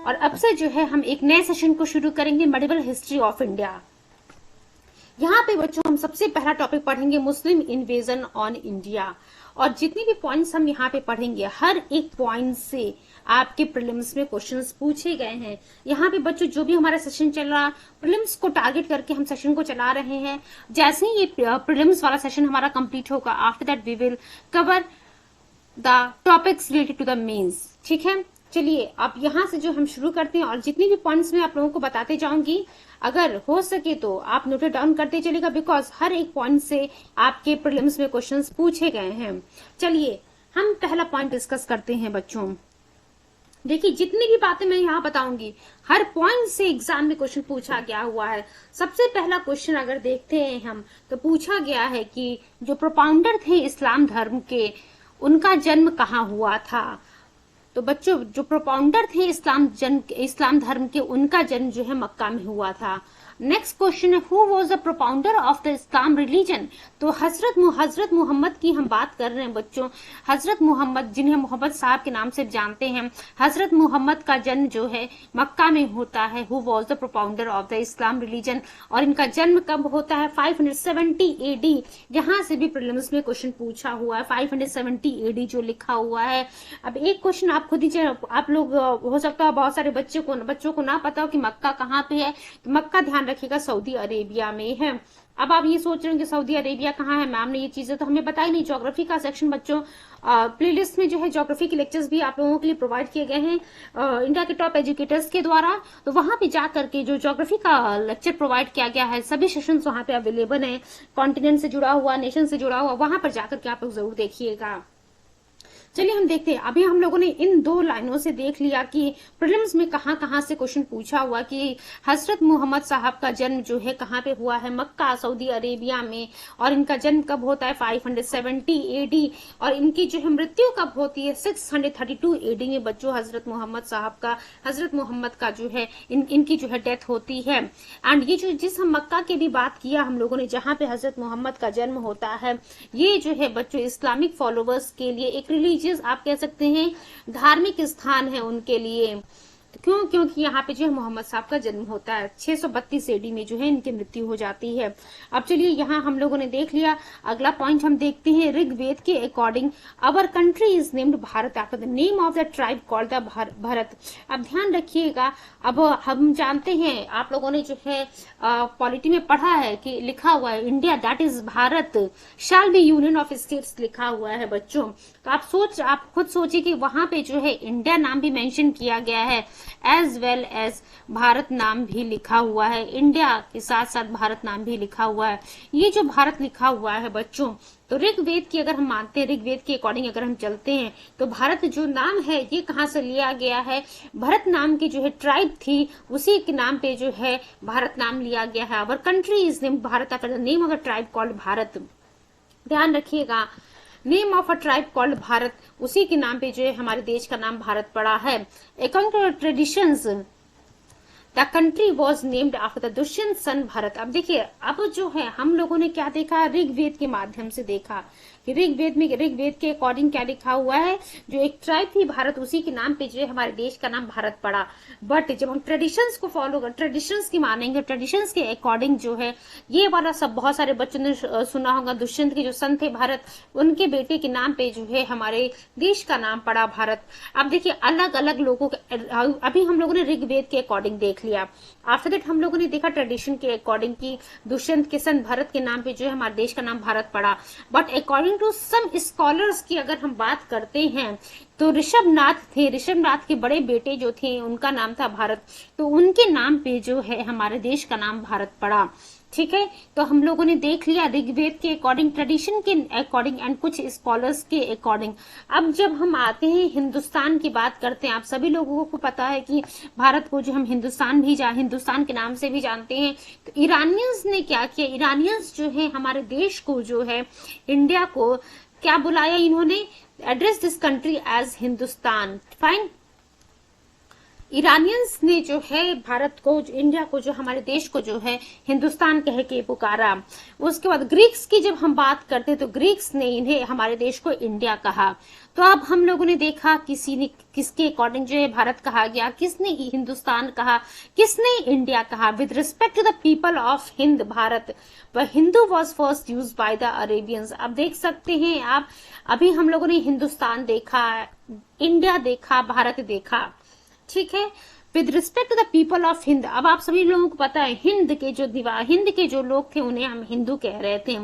और अब से जो है हम एक नए सेशन को शुरू करेंगे, मेडिवल हिस्ट्री ऑफ इंडिया। यहाँ पे बच्चों हम सबसे पहला टॉपिक पढ़ेंगे मुस्लिम इन्वेजन ऑन इंडिया। और जितने भी पॉइंट्स हम यहाँ पे पढ़ेंगे, हर एक पॉइंट से आपके प्रीलिम्स में क्वेश्चंस पूछे गए हैं। यहाँ पे बच्चों जो भी हमारा सेशन चल रहा, प्रीलिम्स को टारगेट करके हम सेशन को चला रहे हैं। जैसे ही ये प्रीलिम्स वाला सेशन हमारा कंप्लीट होगा, after that we will cover the topics related to the mains. ठीक है, चलिए अब यहाँ से जो हम शुरू करते हैं, और जितनी भी पॉइंट्स मैं आप लोगों को बताते जाऊंगी, अगर हो सके तो आप नोट डाउन करते चलेगा, बिकॉज हर एक पॉइंट से आपके प्रीलिम्स में क्वेश्चंस पूछे गए हैं। चलिए हम पहला पॉइंट डिस्कस करते हैं बच्चों। देखिए जितनी भी बातें मैं यहाँ बताऊंगी, हर पॉइंट से एग्जाम में क्वेश्चन पूछा गया हुआ है। सबसे पहला क्वेश्चन अगर देखते हैं हम, तो पूछा गया है कि जो प्रोपाउंडर थे इस्लाम धर्म के, उनका जन्म कहाँ हुआ था। तो बच्चों जो प्रोपाउंडर थे इस्लाम धर्म के, उनका जन्म जो है मक्का में हुआ था। नेक्स्ट क्वेश्चन है, who was the propounder of the Islam religion. तो हजरत मोहम्मद की हम बात कर रहे हैं बच्चों। हजरत मोहम्मद, जिन्हें मोहम्मद साहब के नाम से जानते हैं, हजरत मोहम्मद का जन्म जो है मक्का में होता है। Who was the propounder of the Islam religion, और इनका जन्म कब होता है, 570 AD। यहाँ से भी प्रीलिम्स में क्वेश्चन पूछा हुआ है, 570 AD जो लिखा हुआ है। अब एक क्वेश्चन आप खुद ही, आप लोग हो सकता है बहुत सारे बच्चों को ना पता हो कि मक्का कहाँ पे है। तो मक्का ध्यान रखिएगा सऊदी अरेबिया में है। अब आप ये सोच रहे हो कि सऊदी अरेबिया कहाँ है, मैम ने ये चीजें तो हमें बताई नहीं। ज्योग्राफी का सेक्शन बच्चों, प्लेलिस्ट में जो है ज्योग्राफी के लेक्चर्स भी आप लोगों के लिए प्रोवाइड किए गए हैं इंडिया के टॉप एजुकेटर्स के द्वारा। तो वहां पे जाकर के जो ज्योग्राफी का लेक्चर प्रोवाइड किया गया है, सभी सेशंस वहां पे अवेलेबल है। कॉन्टिनेंट से जुड़ा हुआ, नेशन से जुड़ा हुआ, वहां पर जाकर के आप लोग जरूर देखिएगा। चलिए हम देखते हैं। अभी हम लोगों ने इन दो लाइनों से देख लिया कि प्रीलिम्स में कहां से क्वेश्चन पूछा हुआ कि हजरत मोहम्मद साहब का जन्म जो है कहां पे हुआ है, मक्का सऊदी अरेबिया में। और इनका जन्म कब होता है, 570 AD। और इनकी जो है मृत्यु कब होती है, 632 AD में बच्चों हजरत मोहम्मद का जो है इनकी जो है डेथ होती है। एंड ये जो जिस हम मक्का की भी बात किया हम लोगों ने, जहां पे हजरत मोहम्मद का जन्म होता है, ये जो है बच्चों इस्लामिक फॉलोवर्स के लिए एक रिलीजियस, आप कह सकते हैं धार्मिक स्थान है उनके लिए। क्योंकि यहाँ पे जो है मोहम्मद साहब का जन्म होता है, 632 AD में जो है इनकी मृत्यु हो जाती है। अब चलिए यहाँ हम लोगों ने देख लिया। अगला पॉइंट हम देखते हैं, ऋग्वेद के according our country is named Bharat after the name of the tribe called the Bharat. अब ध्यान रखिएगा, अब हम जानते हैं, आप लोगों ने जो है पॉलिटी में पढ़ा है कि लिखा हुआ है India that is Bharat shall be union of states, लिखा हुआ है बच्चों। तो आप खुद सोचिए कि वहां पे जो है इंडिया नाम भी मेंशन किया गया है, एज वेल एज भारत नाम भी लिखा हुआ है। इंडिया के साथ साथ भारत नाम भी लिखा हुआ है। ये जो भारत लिखा हुआ है बच्चों, तो ऋग्वेद की अगर हम मानते हैं, ऋग्वेद के अकॉर्डिंग अगर हम चलते हैं, तो भारत जो नाम है ये कहाँ से लिया गया है, भरत नाम की जो है ट्राइब थी उसी के नाम पे जो है भारत नाम लिया गया है। Our country is named Bharat after the name of the tribe called Bharat. ध्यान रखिएगा, name of a tribe called Bharat, उसी के नाम पे जो है हमारे देश का नाम भारत पड़ा है। According to traditions the country was named after the Dushyant son Bharat. अब देखिए, अब जो है हम लोगों ने क्या देखा, ऋग्वेद के माध्यम से देखा कि ऋग्वेद के अकॉर्डिंग क्या लिखा हुआ है, जो एक ट्राइब थी भारत, उसी के नाम पे जो है हमारे देश का नाम भारत पड़ा। बट जब हम ट्रेडिशंस को फॉलो कर, ट्रेडिशंस की मानेंगे, ट्रेडिशंस के अकॉर्डिंग जो है ये वाला सब, बहुत सारे बच्चों ने सुना होगा, दुष्यंत के जो सन थे भारत, उनके बेटे के नाम पे जो है हमारे देश का नाम पड़ा भारत। अब देखिए अलग अलग लोगों के, अभी हम लोगों ने ऋग्वेद के अकॉर्डिंग देख लिया। आफ्टर दैट हम लोगों ने देखा ट्रेडिशन के अकॉर्डिंग की दुष्यंत के सन भरत के नाम पे जो है हमारे देश का नाम भारत पड़ा। But according to some scholars की अगर हम बात करते हैं, तो ऋषभनाथ थे, ऋषभनाथ के बड़े बेटे जो थे उनका नाम था भारत, तो उनके नाम पे जो है हमारे देश का नाम भारत पड़ा। ठीक है, तो हम लोगों ने देख लिया ऋग्वेद के अकॉर्डिंग, ट्रेडिशन के अकॉर्डिंग एंड कुछ स्कॉलर्स के अकॉर्डिंग। अब जब हम आते हैं हिंदुस्तान की बात करते हैं, आप सभी लोगों को पता है कि भारत को जो हम हिंदुस्तान के नाम से भी जानते हैं। तो ईरानियंस ने क्या किया, ईरानियंस जो है हमारे देश को जो है इंडिया को क्या बुलाया इन्होंने, address this country as Hindustan. Fine, Iranians ने जो है भारत को, इंडिया को, जो हमारे देश को जो है हिंदुस्तान कह के पुकारा। उसके बाद ग्रीक्स की जब हम बात करते तो ग्रीक्स ने इन्हें, हमारे देश को इंडिया कहा। तो अब हम लोगों ने देखा किसी ने, किसके अकॉर्डिंग जो है भारत कहा गया, किसने हिंदुस्तान कहा, किसने इंडिया कहा। With respect to the people of Hind Bharat, Hindu was first use by the Arabians. अब देख सकते हैं आप, अभी हम लोगों ने हिंदुस्तान देखा, इंडिया देखा, भारत देखा, ठीक है। With respect to the people of Hind, अब आप सभी लोगों को पता है हिंद के जो लोग थे उन्हें हम हिंदू कह रहे थे।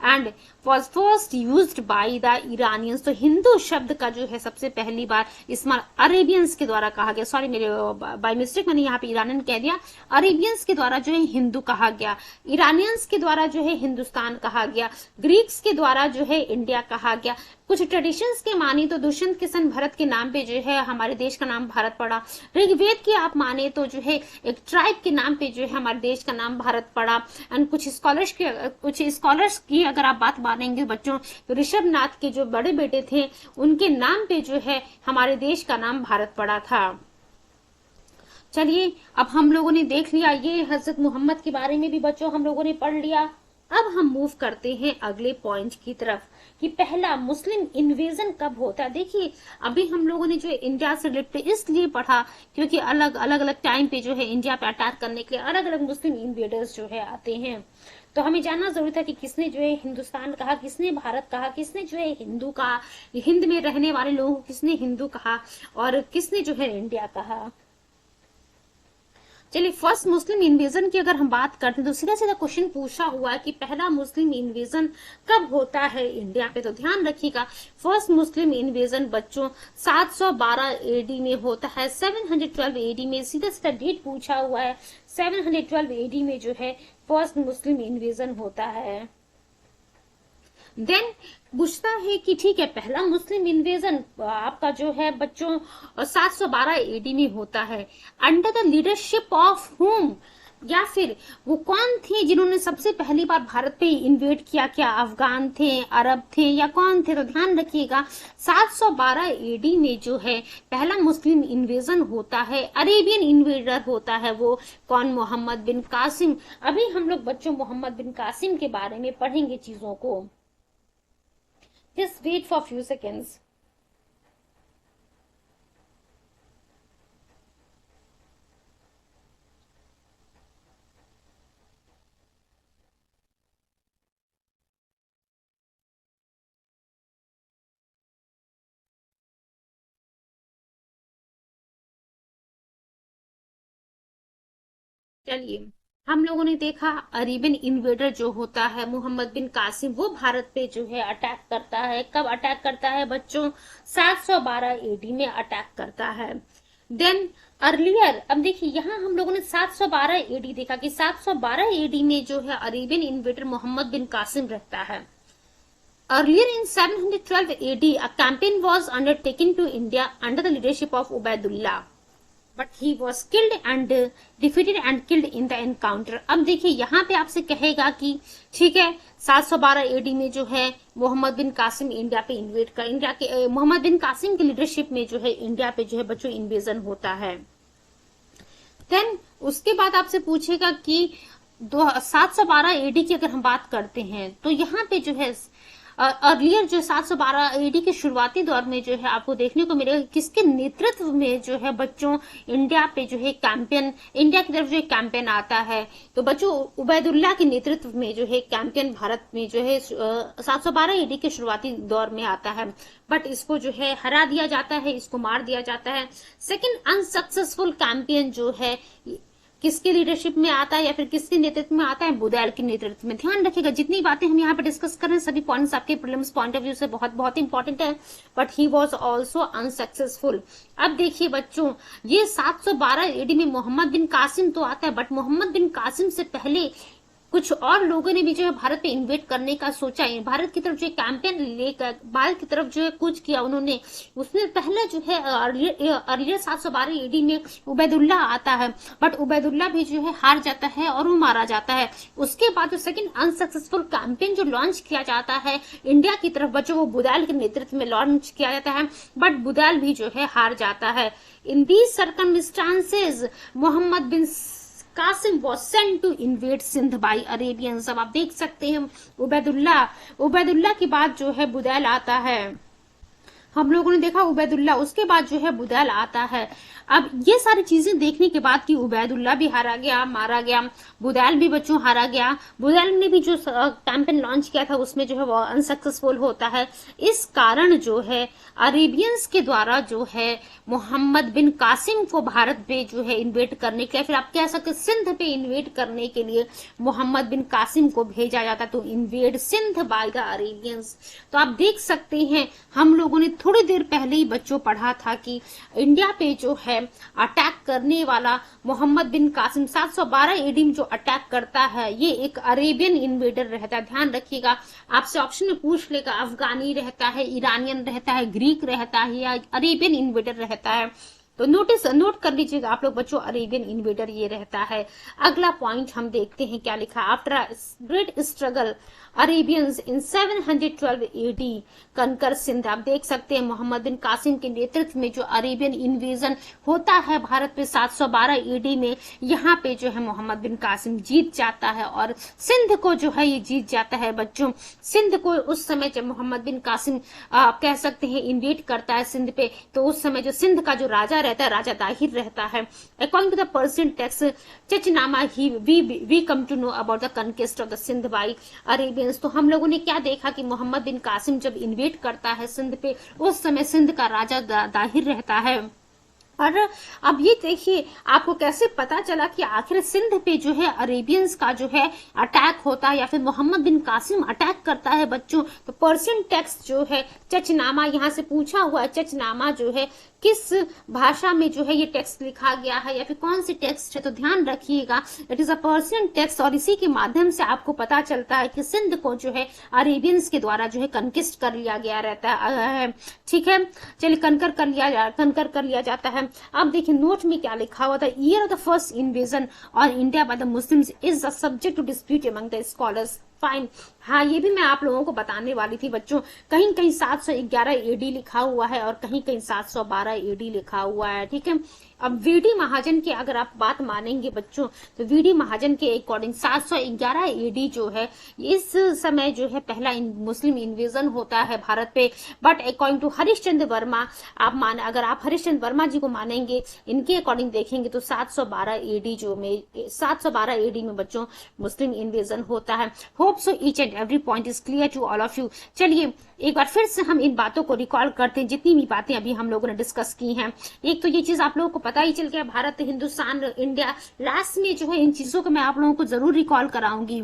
And was first used by the Iranians, तो हिंदू शब्द का जो है सबसे पहली बार इस्तेमाल अरेबियंस के द्वारा कहा गया। सॉरी, मेरे बाय मिस्टेक मैंने यहाँ पे ईरानियन कह दिया। अरेबियंस के द्वारा जो है हिंदू कहा गया, ईरानियंस के द्वारा जो है हिंदुस्तान कहा गया, ग्रीक्स के द्वारा जो है इंडिया कहा गया। कुछ ट्रेडिशंस के मानी तो दुष्यंत के सन भरत के नाम पे जो है हमारे देश का नाम भारत पड़ा। ऋग्वेद की आप माने तो जो है एक ट्राइब के नाम पे जो है हमारे देश का नाम भारत पड़ा। एंड कुछ स्कॉलर्स की अगर आप बात मानेंगे बच्चों, तो ऋषभ नाथ के जो बड़े बेटे थे उनके नाम पे जो है हमारे देश का नाम भारत पड़ा था। चलिए, अब हम लोगों ने देख लिया ये हजरत मोहम्मद के बारे में भी बच्चों हम लोगों ने पढ़ लिया। अब हम मूव करते हैं अगले पॉइंट की तरफ कि पहला मुस्लिम इन्वेजन कब होता है। देखिए, अभी हम लोगों ने जो इंडिया से रिलेटेड इसलिए पढ़ा क्योंकि अलग अलग टाइम पे जो है इंडिया पे अटैक करने के लिए अलग अलग मुस्लिम इन्वेडर्स जो है आते हैं। तो हमें जानना जरूरी था कि किसने जो है हिंदुस्तान कहा, किसने भारत कहा, किसने जो है हिंदू कहा, हिंद में रहने वाले लोगों को किसने हिंदू कहा और किसने जो है इंडिया कहा। चलिए, फर्स्ट मुस्लिम इन्वेजन की अगर हम बात करते हैं तो सीधा सीधा क्वेश्चन पूछा हुआ है कि पहला मुस्लिम इन्वेजन कब होता है इंडिया पे। तो ध्यान रखिएगा, फर्स्ट मुस्लिम इन्वेजन बच्चों 712 एडी में होता है। 712 एडी में सीधा सीधा डेट पूछा हुआ है, 712 एडी में जो है फर्स्ट मुस्लिम इन्वेजन होता है। देन पूछता है कि ठीक है, पहला मुस्लिम इन्वेजन आपका जो है बच्चों 712 एडी में होता है। अंडर द लीडरशिप ऑफ हुम, या फिर वो कौन थे जिन्होंने सबसे पहली बार भारत पे इन्वेड किया, क्या अफगान थे, अरब थे या कौन थे। तो ध्यान रखिएगा 712 एडी में जो है पहला मुस्लिम इन्वेजन होता है, अरेबियन इन्वेडर होता है। वो कौन, मोहम्मद बिन कासिम। अभी हम लोग बच्चों मोहम्मद बिन कासिम के बारे में पढ़ेंगे चीजों को। Just wait for few seconds. चलिए, हम लोगों ने देखा अरेबियन इन्वेडर जो होता है मोहम्मद बिन कासिम, वो भारत पे जो है अटैक करता है। कब अटैक करता है बच्चों, 712 एडी में अटैक करता है। देन अर्लियर, अब देखिए यहाँ हम लोगों ने 712 एडी देखा कि 712 एडी में जो है अरेबियन इन्वेडर मोहम्मद बिन कासिम रहता है। Earlier in 712 AD, a campaign was undertaken to India under the leadership of Ubaidullah. But he was killed and defeated and killed in the encounter. अब देखिए यहाँ पे आपसे कहेगा कि ठीक है 712 एडी में जो है मोहम्मद बिन कासिम इंडिया पे इन्वेड कर, इंडिया के मोहम्मद बिन कासिम की लीडरशिप में जो है इंडिया पे जो है बच्चों इन्वेजन होता है। देन उसके बाद आपसे पूछेगा कि 712 एडी की अगर हम बात करते हैं तो यहाँ पे जो है अर्लियर जो 712 एडी के शुरुआती दौर में जो है आपको देखने को मिलेगा किसके नेतृत्व में जो है बच्चों इंडिया पे जो है कैंपेन, इंडिया की तरफ जो है कैंपेन आता है। तो बच्चों उबैदुल्ला के नेतृत्व में जो है कैंपेन भारत में जो है 712 एडी के शुरुआती दौर में आता है। बट इसको जो है हरा दिया जाता है, इसको मार दिया जाता है। सेकेंड अनसक्सेसफुल कैंपेन जो है किसकी लीडरशिप में आता है या फिर किसके नेतृत्व में आता है, बुदैल के नेतृत्व में। ध्यान रखिएगा जितनी बातें हम यहाँ पे डिस्कस कर रहे हैं सभी पॉइंट्स आपके प्रीलिम्स पॉइंट ऑफ व्यू से बहुत बहुत इंपॉर्टेंट है। But he was also unsuccessful. अब देखिए बच्चों ये 712 एडी में मोहम्मद बिन कासिम तो आता है, बट मोहम्मद बिन कासिम से पहले कुछ और लोगों ने भी जो है भारत पे इन्वेट करने का सोचा है, भारत की तरफ जो कैंपेन लेकर भारत की तरफ जो है कूच किया उन्होंने। उसमें पहले जो है अर्लियर 712 एडी में उबैदुल्ला आता है, बट उबैदुल्ला भी जो है हार जाता है और वो मारा जाता है। उसके बाद जो सेकंड अनसक्सेसफुल कैंपेन जो लॉन्च किया जाता है इंडिया की तरफ बच्चों, वो बुदैल के नेतृत्व में लॉन्च किया जाता है, बट बुदैल भी जो है हार जाता है। In these circumstances Mohammad bin Qasim was sent to invade Sindh by Arabians. अब आप देख सकते हैं उबैदुल्ला के बाद जो है बुदैल आता है। हम लोगों ने देखा उबैदुल्ला, उसके बाद जो है बुदैल आता है। अब ये सारी चीजें देखने के बाद कि उबैदुल्ला भी हारा गया, मारा गया, बुदैल भी बच्चों हारा गया, बुदैल ने भी जो कैंपेन लॉन्च किया था उसमें जो है वो अनसक्सेसफुल होता है। इस कारण जो है अरेबियंस के द्वारा जो है मोहम्मद बिन कासिम को भारत पे जो है इन्वेट करने के लिए, फिर आप कह सकते सिंध पे इन्वेट करने के लिए मोहम्मद बिन कासिम को भेजा जाता, तो invade Sindh by the Arabians. तो आप देख सकते हैं हम लोगों ने थोड़ी देर पहले ही बच्चों पढ़ा था कि इंडिया पे जो है अटैक करने वाला मोहम्मद बिन कासिम 712 एडी में जो अटैक करता है ये एक अरेबियन इन्वेडर रहता है। ध्यान रखिएगा, आपसे ऑप्शन में पूछ लेगा अफगानी रहता है, ईरानियन रहता है, ग्रीक रहता है या अरेबियन इन्वेडर रहता है। तो नोट कर लीजिएगा आप लोग बच्चों, अरेबियन इन्वेडर ये रहता है। अगला पॉइंट हम देखते हैं क्या लिखा। आफ्टर ग्रेट स्ट्रगल अरेबियंस इन 712 एडी कनकर सिंध। आप देख सकते हैं मोहम्मद बिन कासिम के नेतृत्व में जो अरेबियन इन्वेजन होता है भारत पे 712 एडी में, यहाँ पे जो है मोहम्मद बिन कासिम जीत जाता है और सिंध को जो है ये जीत जाता है बच्चों। सिंध को उस समय जब मोहम्मद बिन कासिम आप कह सकते हैं इन्वेट करता है सिंध पे, तो उस समय जो सिंध का जो राजा रहता है, राजा दाहिर रहता है। According to the Persian text Chachnama we come to know about the conquest of the Sindh by Arabians. तो हम लोगों ने क्या देखा कि मोहम्मद बिन कासिम जब इन्वेट करता है सिंध पे, उस समय सिंध का राजा दाहिर रहता है। और अब ये देखिए आपको कैसे पता चला कि आखिर सिंध पे जो है अरेबियंस का जो है अटैक होता है या फिर मोहम्मद बिन कासिम अटैक करता है बच्चों। तो पर्शियन टेक्स्ट जो है चचनामा, यहाँ से पूछा हुआ है चचनामा जो है किस भाषा में जो है ये टेक्स्ट लिखा गया है या फिर कौन सी टेक्स्ट है, तो ध्यान रखिएगा it is a Persian text और इसी के माध्यम से आपको पता चलता है कि सिंध को जो है अरेबियंस के द्वारा जो है कनकिस्ट कर लिया गया रहता है। ठीक है, चलिए कनकर कर लिया जाता है। अब देखिए नोट में क्या लिखा हुआ था, year of the first invasion on India by the Muslims is the subject to dispute among the scholars. Fine, हाँ ये भी मैं आप लोगों को बताने वाली थी बच्चों, कहीं कहीं 711 एडी लिखा हुआ है और कहीं कहीं 712 एडी लिखा हुआ है। ठीक है, अब वीडी महाजन की अगर आप बात मानेंगे बच्चों, तो वीडी महाजन के अकॉर्डिंग 711 एडी जो है इस समय जो है पहला मुस्लिम इन्वेजन होता है भारत पे। But according to Harishchandra Verma, अगर आप हरिश्चंद्र वर्मा जी को मानेंगे, इनके अकॉर्डिंग देखेंगे तो 712 एडी में बच्चों मुस्लिम इन्वेजन होता है। Hope so each and every point is clear to all of you. चलिए एक बार फिर से हम इन बातों को रिकॉल करते हैं जितनी भी बातें अभी हम लोगों ने डिस्कस की हैं। एक तो ये चीज आप लोगों को पता ही चल गया, भारत, हिंदुस्तान, इंडिया। लास्ट में जो है इन चीजों को मैं आप लोगों को जरूर रिकॉल कराऊंगी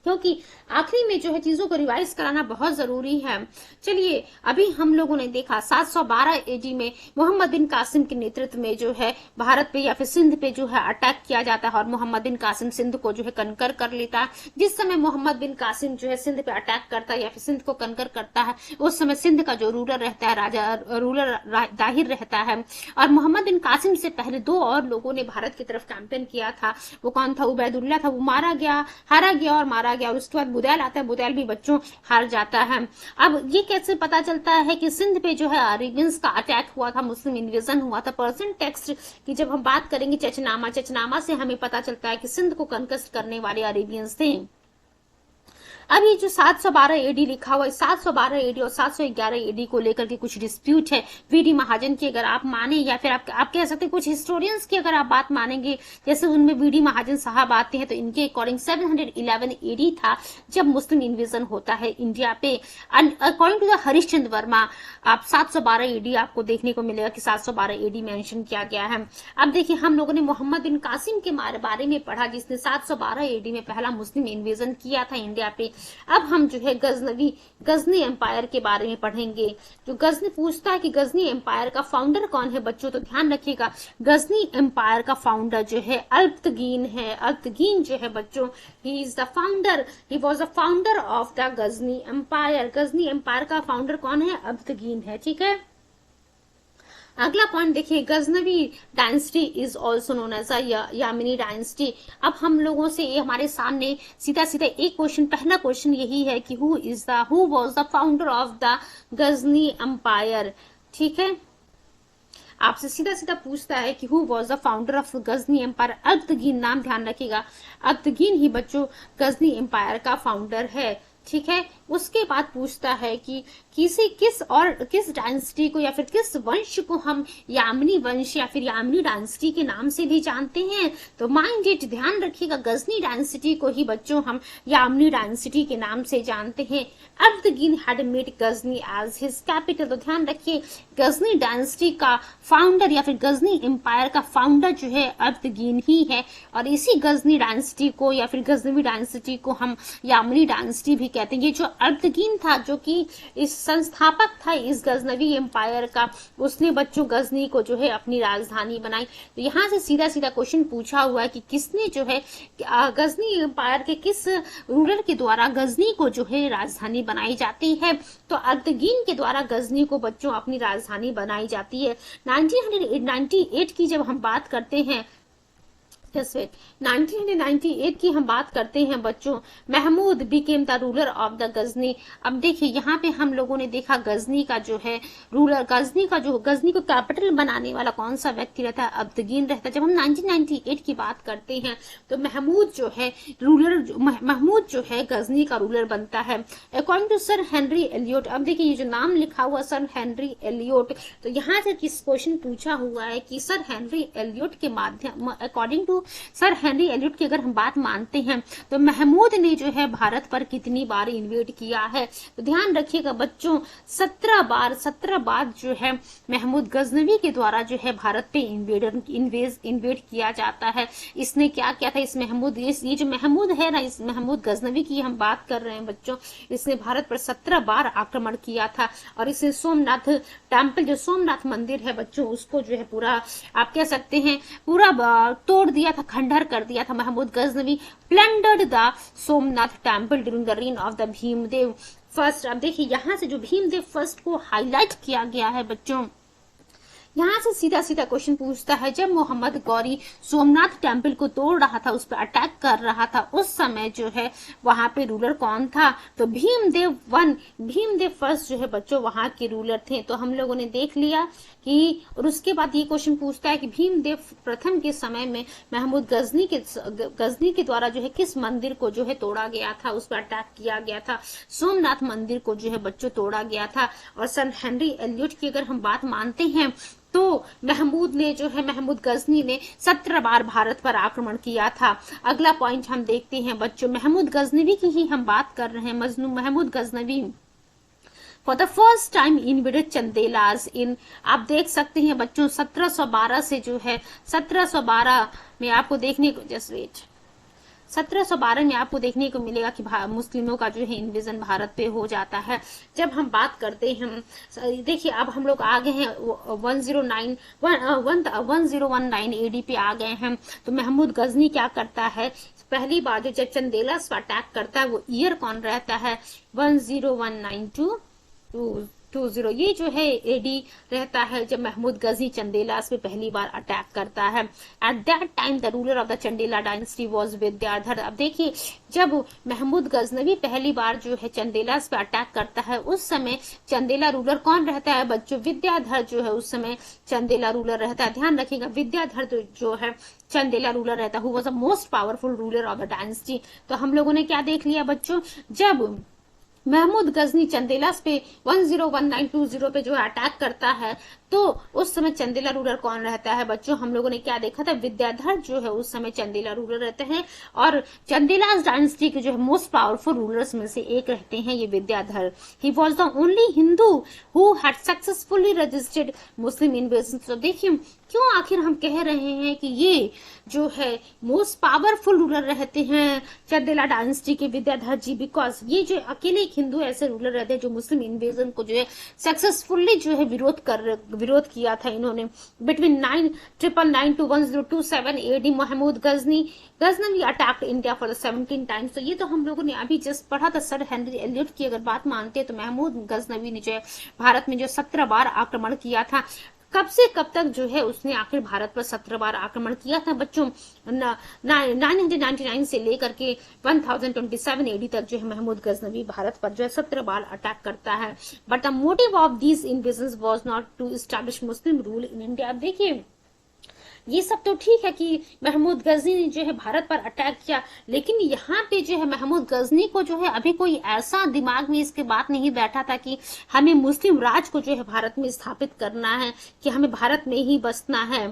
क्योंकि आखिरी में जो है चीजों को रिवाइज कराना बहुत जरूरी है। चलिए अभी हम लोगों ने देखा 712 एडी में मोहम्मद बिन कासिम के नेतृत्व में जो है भारत पे या फिर सिंध पे जो है अटैक किया जाता है और मोहम्मद बिन कासिम सिंध को जो है कनकर कर लेता है। जिस समय मोहम्मद बिन कासिम जो है सिंध पे अटैक करता है या फिर सिंध को कनकर करता है, उस समय सिंध का जो रूलर रहता है, रूलर दाहिर रहता है। और मोहम्मद बिन कासिम से पहले दो और लोगों ने भारत की तरफ कैंपेन किया था, वो कौन था? उबैदुल्ला था। वो हारा गया और मारा गया और उसके बाद बुदैल आता है, बुदैल भी बच्चों हार जाता है। अब ये कैसे पता चलता है कि सिंध पे जो है अरेबियंस का अटैक हुआ था, मुस्लिम इन्वेजन हुआ था? पर्शियन टेक्स्ट की जब हम बात करेंगे चचनामा से हमें पता चलता है कि सिंध को कनकस्ट करने वाले अरेबियंस थे। अब ये जो 712 एडी लिखा हुआ है, 712 एडी और 711 एडी को लेकर के कुछ डिस्प्यूट है। वीडी महाजन की अगर आप माने या फिर आप कह सकते हैं कुछ हिस्टोरियंस की अगर आप बात मानेंगे, जैसे उनमें वीडी महाजन साहब आते हैं, तो इनके अकॉर्डिंग 711 एडी था जब मुस्लिम इन्वेजन होता है इंडिया पे। According to the Harishchandra Verma आप 712 एडी आपको देखने को मिलेगा कि 712 एडी मेंशन किया गया है। अब देखिए हम लोगों ने मोहम्मद बिन कासिम के बारे में पढ़ा, जिसने 712 एडी में पहला मुस्लिम इन्वेजन किया था इंडिया पे। अब हम जो है गजनी एम्पायर के बारे में पढ़ेंगे। जो गजनी पूछता है कि गजनी एम्पायर का फाउंडर कौन है बच्चों, तो ध्यान रखिएगा गजनी एम्पायर का फाउंडर जो है अल्पतगीन है। अल्पतगीन जो है बच्चों, he is the founder, he was the founder of the Ghazni empire. Ghazni empire का फाउंडर कौन है? अल्पतगीन है। ठीक है, अगला पॉइंट देखिए, Ghaznavi dynasty is also known as Yamini dynasty. अब हम लोगों से ये हमारे सामने सीधा सीधा एक क्वेश्चन, पहला क्वेश्चन यही है कि who was the founder of the Ghazni empire. ठीक है, आपसे सीधा सीधा पूछता है कि who was the founder of Ghazni empire. Alptigin, नाम ध्यान रखिएगा, अल्पतगीन ही बच्चों गजनी एम्पायर का फाउंडर है। ठीक है, उसके बाद पूछता है कि किस डायनेस्टी को या फिर किस वंश को हम यामिनी वंश या फिर यामिनी डायनेस्टी के नाम से भी जानते हैं। तो माइंड इट, ध्यान रखिएगा, गजनी डायनेस्टी को ही बच्चों हम यामिनी डायनेस्टी के नाम से जानते हैं। Alptigin had made Ghazni as his capital. तो ध्यान रखिए, गजनी डायनेस्टी का फाउंडर या फिर गजनी एम्पायर का फाउंडर जो है अल्पतगीन ही है, और इसी गजनी डायनेस्टी को या फिर गजनवी डायनेस्टी को हम यामिनी डायनेस्टी भी कहते हैं। ये जो अल्पतगीन था, जो कि इस संस्थापक था इस गजनवी एम्पायर का, उसने बच्चों गजनी को जो है अपनी राजधानी बनाई। तो यहाँ से सीधा सीधा क्वेश्चन पूछा हुआ है कि किसने जो है गजनी एम्पायर के किस रूलर के द्वारा गजनी को जो है राजधानी बनाई जाती है। तो अल्पतगीन के द्वारा गजनी को बच्चों अपनी राजधानी बनाई जाती है। 1998 की जब हम बात करते हैं, 1998 की हम बात करते हैं बच्चों, Mahmud became the ruler of the Ghazni. अब देखिए यहाँ पे हम लोगों ने देखा गजनी का जो है रूलर, गजनी को कैपिटल बनाने वाला कौन सा व्यक्ति रहता है? अल्पतगीन रहता है। जब हम 1998 की बात करते हैं तो महमूद जो है गजनी का रूलर बनता है अकॉर्डिंग टू सर हेनरी एलियोट। अब देखिए ये जो नाम लिखा हुआ सर हेनरी एलियोट, तो यहाँ से किस क्वेश्चन पूछा हुआ है कि सर हेनरी एलियोट के माध्यम, अकॉर्डिंग टू सर हेनरी एलियोट की अगर हम बात मानते हैं तो महमूद ने जो है भारत पर कितनी बार इन्वेड किया है? तो ध्यान रखिएगा बच्चों, 17 बार जो है महमूद गजनवी के द्वारा जो है भारत पे इन्वेड किया जाता है। इसने क्या किया था? ये जो महमूद है ना, इस महमूद गजनवी की हम बात कर रहे हैं बच्चों, इसने भारत पर 17 बार आक्रमण किया था, और इसने सोमनाथ टेम्पल, जो सोमनाथ मंदिर है बच्चों, उसको जो है पूरा आप कह सकते हैं पूरा तोड़ दिया था, खंडहर कर दिया था। Mahmud Ghaznavi plundered the Somnath temple during the reign of the Bhimdev first. अब देखिए यहाँ से जो भीमदेव फर्स्ट को हाईलाइट किया गया है बच्चों, यहाँ से सीधा सीधा क्वेश्चन पूछता है, जब मोहम्मद गौरी सोमनाथ टेम्पल को तोड़ रहा था, उस पर अटैक कर रहा था, उस समय जो है वहां पे रूलर कौन था? तो भीमदेव फर्स्ट जो है बच्चों वहां के रूलर थे। तो हम लोगों ने देख लिया कि, और उसके बाद ये क्वेश्चन पूछता है कि भीमदेव प्रथम के समय में महमूद गजनी के द्वारा जो है किस मंदिर को जो है तोड़ा गया था, उस पर अटैक किया गया था? सोमनाथ मंदिर को जो है बच्चों तोड़ा गया था। और सर हेनरी एलियोट की अगर हम बात मानते हैं तो महमूद गजनी ने 17 बार भारत पर आक्रमण किया था। अगला पॉइंट हम देखते हैं बच्चों, महमूद गजनवी की ही हम बात कर रहे हैं। Mahmud Ghaznavi for the first time invaded Chandelas in, आप देख सकते हैं बच्चों 1712 से जो है 1712 में आपको देखने को 1712 में आपको देखने को मिलेगा कि मुस्लिमों का जो है इन्वेजन भारत पे हो जाता है। जब हम बात करते हैं, देखिए अब हम लोग आ गए हैं 1019 एडी पे आ गए हैं। तो महमूद गजनी क्या करता है? पहली बार जो जब चंदेला पर अटैक करता है, वो ईयर कौन रहता है? 1019 20, ये जो है एडी रहता है जब महमूद गजनी चंदेलास पे पहली बार अटैक करता है। At that time the ruler of the Chandela dynasty was Vidyadhar. अब देखिए जब महमूद गजनवी पहली बार जो है चंदेलास पे अटैक करता है, उस समय चंदेला रूलर कौन रहता है बच्चों? विद्याधर जो है उस समय चंदेला रूलर रहता है। ध्यान रखिएगा विद्याधर जो है चंदेला रूलर रहता है, who was the most powerful ruler of the dynasty. तो हम लोगों ने क्या देख लिया बच्चों, जब महमूद गजनी चंदेला पे 101920 पे जो अटैक करता है, तो उस समय चंदेला रूलर कौन रहता है बच्चों? हम लोगों ने क्या देखा था, विद्याधर जो है उस समय चंदेला रूलर रहते हैं, और चंदेला डायनेस्टी के जो है मोस्ट पावरफुल रूलर्स में से एक रहते हैं ये विद्याधर। ही was the only Hindu who had successfully registered Muslim invasion. तो देखिए क्यों आखिर हम कह रहे हैं कि ये जो है मोस्ट पावरफुल रूलर रहते हैं चंदेला डायनेस्टी के विद्याधर जी, बिकॉज ये जो अकेले एक हिंदू ऐसे रूलर रहते हैं जो मुस्लिम इन्वेजन को जो है सक्सेसफुली जो है विरोध किया था इन्होंने। Between 999 to 1027 AD Mahmud Ghaznavi attacked India for 17 times. तो ये तो हम लोगों ने अभी जस्ट पढ़ा था। सर हेनरी एलियट की अगर बात मानते हैं तो महमूद गजनवी ने जो है भारत में जो 17 बार आक्रमण किया था। कब से कब तक जो है उसने आखिर भारत पर 17 बार आक्रमण किया था बच्चों? 999 से लेकर के 1027 AD तक जो है महमूद गजनवी भारत पर जो है 17 बार अटैक करता है। But the motive of these invasions was not to establish Muslim rule in India. देखिए ये सब तो ठीक है कि महमूद गजनी ने जो है भारत पर अटैक किया, लेकिन यहाँ पे जो है महमूद गजनी को जो है अभी कोई ऐसा दिमाग में इसके बात नहीं बैठा था कि हमें मुस्लिम राज को जो है भारत में स्थापित करना है, कि हमें भारत में ही बसना है।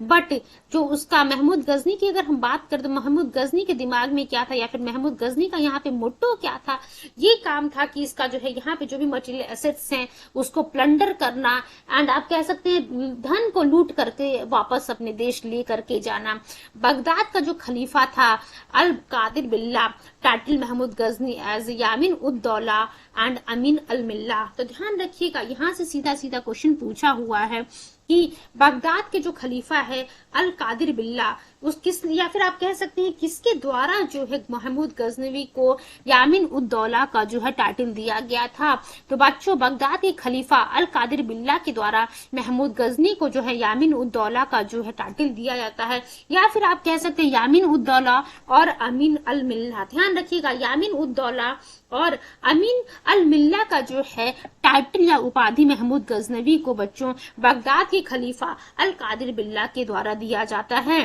बट जो उसका महमूद गजनी की अगर हम बात करें तो महमूद गजनी के दिमाग में क्या था, या फिर महमूद गजनी का यहाँ पे मोटो क्या था? ये काम था कि इसका जो है यहाँ पे जो भी मटेरियल एसेट्स हैं उसको प्लंडर करना, एंड आप कह सकते हैं धन को लूट करके वापस अपने देश ले करके जाना। बगदाद का जो खलीफा था अल कादिर बिल्ला title Mahmood Ghazni as Yameen ud Daula and अमीन अल मिल्ला। तो ध्यान रखिएगा यहाँ से सीधा सीधा क्वेश्चन पूछा हुआ है कि बगदाद के जो खलीफा है अल कादिर बिल्ला उस किस, या फिर आप कह सकते हैं किसके द्वारा जो है महमूद गजनवी को यामीन उद दौला का जो है टाइटल दिया गया था? तो बच्चों बगदाद के खलीफा अल कादिर बिल्ला के द्वारा महमूद गजनी को जो है यामीन उद दौला का जो है टाइटल दिया जाता है, या फिर आप कह सकते हैं यामीन उद दौला और अमीन अल मिल्ला। ध्यान रखिएगा यामीन उद दौला और अमीन अल मिल्ला का जो है टाइटल या उपाधि महमूद गजनवी को बच्चों बगदाद के खलीफा अल कादिर बिल्ला के द्वारा दिया जाता है।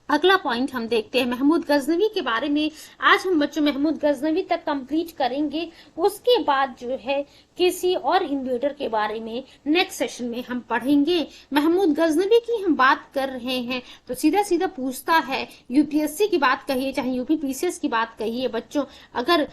अगला पॉइंट हम देखते हैं महमूद गजनवी के बारे में। आज हम बच्चों महमूद गजनवी तक कंप्लीट करेंगे, उसके बाद जो है किसी और इन्वेडर के बारे में नेक्स्ट सेशन में हम पढ़ेंगे। महमूद गजनवी की हम बात कर रहे हैं तो सीधा सीधा पूछता है, यूपीएससी की बात कहिए चाहे यूपीपीसीएस की बात कहिए बच्चों, अगर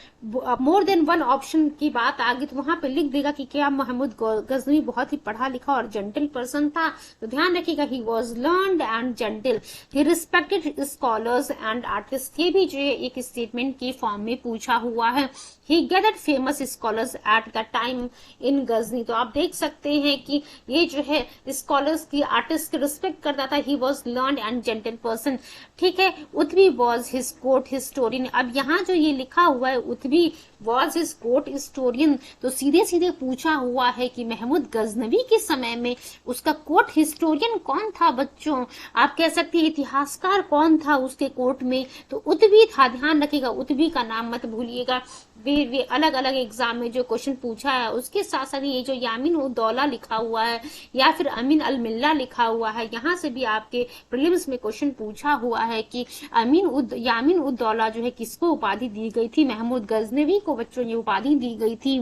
मोर देन वन ऑप्शन की बात आ गई तो वहां पे लिख देगा कि क्या महमूद गजनवी बहुत ही पढ़ा लिखा और जेंटल पर्सन था। तो ध्यान रखिएगा he was learned and gentle, he respected scholars and artist. ये भी जो है एक स्टेटमेंट के फॉर्म में पूछा हुआ है। He gathered famous scholars at the time in Ghazni. तो आप देख सकते हैं कि ये जो है स्कॉलर्स की आर्टिस्ट की रिस्पेक्ट करता था। He was learned and gentle person. ठीक है, Utbi was his court historian. अब यहाँ जो ये लिखा हुआ है Utbi was his court historian, तो सीधे सीधे पूछा हुआ है कि महमूद गजनवी के समय में उसका कोर्ट हिस्टोरियन कौन था बच्चों? आप कह सकते हैं इतिहासकार कौन था उसके कोर्ट में? तो उतबी था। ध्यान रखिएगा उतबी का नाम मत भूलिएगा। वे अलग अलग एग्जाम में जो क्वेश्चन पूछा है उसके साथ साथ ये जो यामीन उद दौला लिखा हुआ है या फिर अमीन अल मिल्ला लिखा हुआ है, यहाँ से भी आपके प्रीलिम्स में क्वेश्चन पूछा हुआ है कि यामीन उद दौला जो है किसको उपाधि दी गई थी? महमूद गजनवी को बच्चों ये उपाधि दी गई थी,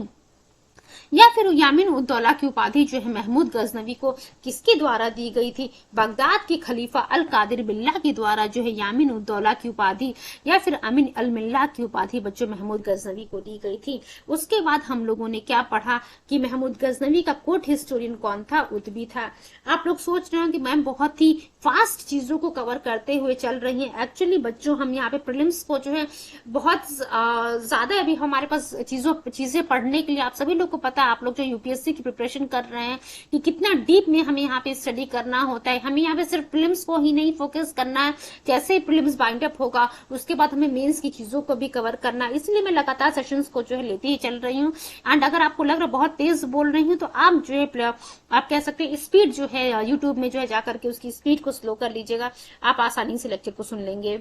या फिर यामीन उद दौला की उपाधि जो है महमूद गजनवी को किसके द्वारा दी गई थी? बगदाद के खलीफा अल कादिर बिल्ला के द्वारा जो है यामीन उद दौला की उपाधि या फिर अमीन अल मिल्ला की उपाधि बच्चों महमूद गजनवी को दी गई थी। उसके बाद हम लोगों ने क्या पढ़ा कि महमूद गजनवी का कोर्ट हिस्टोरियन कौन था? उतबी था। आप लोग सोच रहे हो कि मैम बहुत ही फास्ट चीजों को कवर करते हुए चल रही है। एक्चुअली बच्चों हम यहाँ पे प्रीलिम्स को जो है बहुत ज्यादा अभी हमारे पास चीजें पढ़ने के लिए, आप सभी लोग को पता है, आप लोग जो यूपीएससी की प्रिपरेशन कर रहे हैं कि कितना डीप में हमें यहाँ पे स्टडी करना होता है। हमें यहाँ पे सिर्फ प्रीलिम्स को ही नहीं फोकस करना है, जैसे ही प्रीलिम्स बाइंड अप होगा उसके बाद हमें मेंस की चीजों को भी कवर करना है। इसलिए मैं लगातार सेशंस को जो है लेती ही चल रही हूँ। एंड अगर आपको लग रहा बहुत तेज बोल रही हूँ तो आप जो है आप कह सकते हैं स्पीड जो है यूट्यूब में जो है जाकर के उसकी स्पीड को स्लो कर लीजिएगा, आप आसानी से लेक्चर को सुन लेंगे।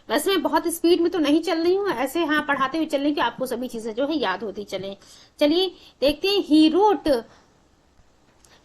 वैसे मैं बहुत स्पीड में तो नहीं चल रही हूँ, ऐसे हाँ पढ़ाते हुए चल रही हूँ कि आपको सभी चीजें जो है याद होती चले। चलिए देखते हैं।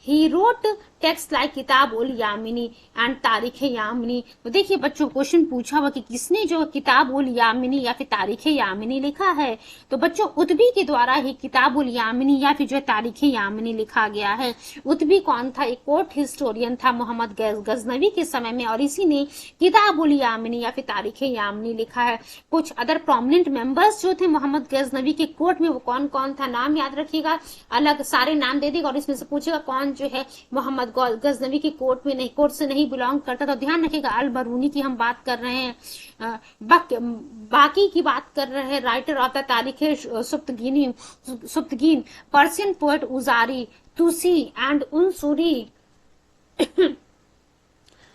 ही रोट टेक्स्ट लाइक किताब उल यामिनी एंड तारीख यामिनी। तो देखिए बच्चों, क्वेश्चन पूछा हुआ कि किसने जो किताब उल यामिनी या फिर तारीख यामिनी लिखा है। तो बच्चों उतबी के द्वारा ही किताब उल यामिनी या फिर जो तारीख यामिनी लिखा गया है। उतबी कौन था? एक कोर्ट हिस्टोरियन था मोहम्मद गजनवी के समय में, और इसी ने किताब उल यामिनी या फिर तारीख यामिनी लिखा है। कुछ अदर प्रोमिनेंट मेंबर्स जो थे मोहम्मद गजनवी के कोर्ट में, वो कौन कौन था? नाम याद रखिएगा, अलग सारे नाम दे देगा और इसमें से पूछेगा कौन जो है मोहम्मद गजनवी की कोर्ट में नहीं, कोर्ट से नहीं बिलोंग करता। तो ध्यान रखिएगा, अल बरूनी की हम बात कर रहे हैं, बाकी की बात कर रहे हैं, राइटर ऑफ द तारीख सुप्तगीन, पर्शियन पोएट उजारी, तुसी एंड उनसुरी,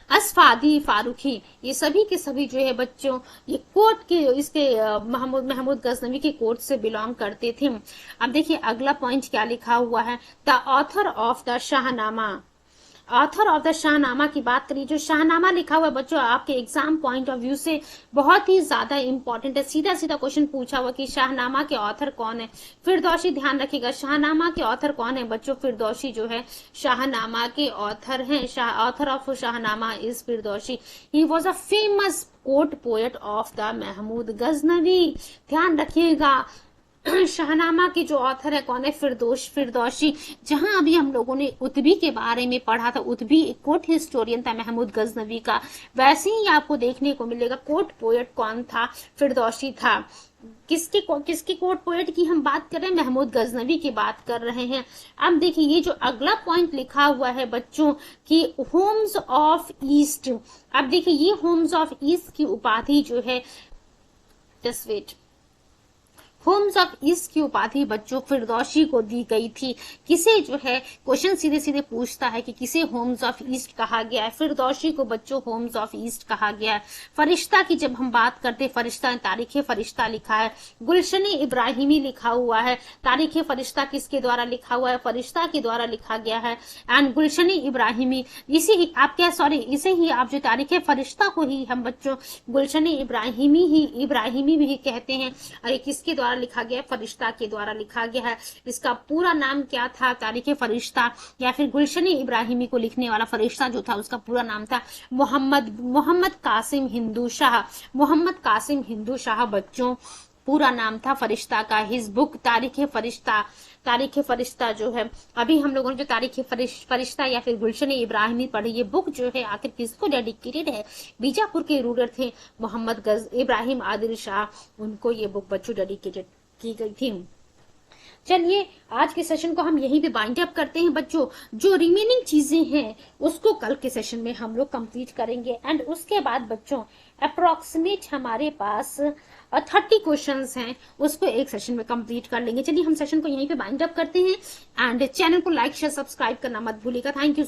असफादी, फारूकी, ये सभी के सभी जो है बच्चों ये कोर्ट के इसके महमूद गजनवी के कोर्ट से बिलोंग करते थे। अब देखिए अगला पॉइंट क्या लिखा हुआ है, the author of the Shahnameh. Author of the Shahnameh की बात करिए। जो शाहनामा लिखा हुआ है बच्चों आपके एग्जाम पॉइंट ऑफ व्यू से बहुत ही ज्यादा इंपॉर्टेंट है। सीधा सीधा क्वेश्चन पूछा हुआ कि शाहनामा के ऑथर कौन है? फिरदौसी। ध्यान रखिएगा, शाहनामा के ऑथर कौन है बच्चों? फिरदौसी जो है शाहनामा के ऑथर हैं। Author of Shahnameh is Firdausi. He was a famous court poet of the Mahmud Ghaznavi. ध्यान रखिएगा, शाहनामा के जो ऑथर है कौन है? फिरदौसी। जहां अभी हम लोगों ने उतबी के बारे में पढ़ा था, उतबी एक कोर्ट हिस्टोरियन था महमूद गजनवी का, वैसे ही आपको देखने को मिलेगा कोर्ट पोएट कौन था? फिरदौसी था। किसके कोर्ट पोएट की हम बात कर रहे हैं? महमूद गजनवी की बात कर रहे हैं। अब देखिए ये जो अगला पॉइंट लिखा हुआ है बच्चों कि होम्स ऑफ ईस्ट। अब देखिए ये होम्स ऑफ ईस्ट की उपाधि जो है, just wait, Homer's of east की उपाधि बच्चों फिरदौसी को दी गई थी। किसे जो है क्वेश्चन सीधे सीधे पूछता है कि किसे होम्स ऑफ ईस्ट कहा गया है? फिरदौसी को बच्चों होम्स ऑफ ईस्ट कहा गया है। फरिश्ता की जब हम बात करते हैं, फरिश्ता तारीख फरिश्ता लिखा है, गुलशन इब्राहिमी लिखा हुआ है। तारीख फरिश्ता किसके द्वारा लिखा हुआ है? फरिश्ता के द्वारा लिखा गया है। एंड गुलशन इब्राहिमी, इसे ही आप क्या सॉरी इसे ही आप जो तारीख फरिश्ता को ही हम बच्चों गुलशन इब्राहिमी भी कहते हैं। और ये किसके द्वारा लिखा गया? फरिश्ता के द्वारा लिखा गया है। इसका पूरा नाम क्या था? तारीख फरिश्ता या फिर गुलशन इब्राहिमी को लिखने वाला फरिश्ता जो था उसका पूरा नाम था मोहम्मद कासिम हिंदू शाह। मोहम्मद कासिम हिंदू शाह बच्चों पूरा नाम था फरिश्ता का। हिज बुक तारीख फरिश्ता जो है, अभी हम लोगों ने जो तारीख फरिश्ता या फिर गुलशन इब्राहिमी पढ़ी, ये बुक जो है आखिर किसको डेडिकेटेड है? बीजापुर के रूलर थे मोहम्मद इब्राहिम आदिल शाह, उनको ये बुक बच्चों डेडिकेटेड की गई थी। चलिए आज के सेशन को हम यहीं पे बाइंड अप करते हैं बच्चों। जो रिमेनिंग चीजें हैं उसको कल के सेशन में हम लोग कंप्लीट करेंगे। एंड उसके बाद बच्चों अप्रोक्सीमेट हमारे पास 30 क्वेश्चंस हैं, उसको एक सेशन में कंप्लीट कर लेंगे। चलिए हम सेशन को यहीं पे बाइंड अप करते हैं। एंड चैनल को लाइक शेयर सब्सक्राइब करना मत भूलिएगा। Thank you.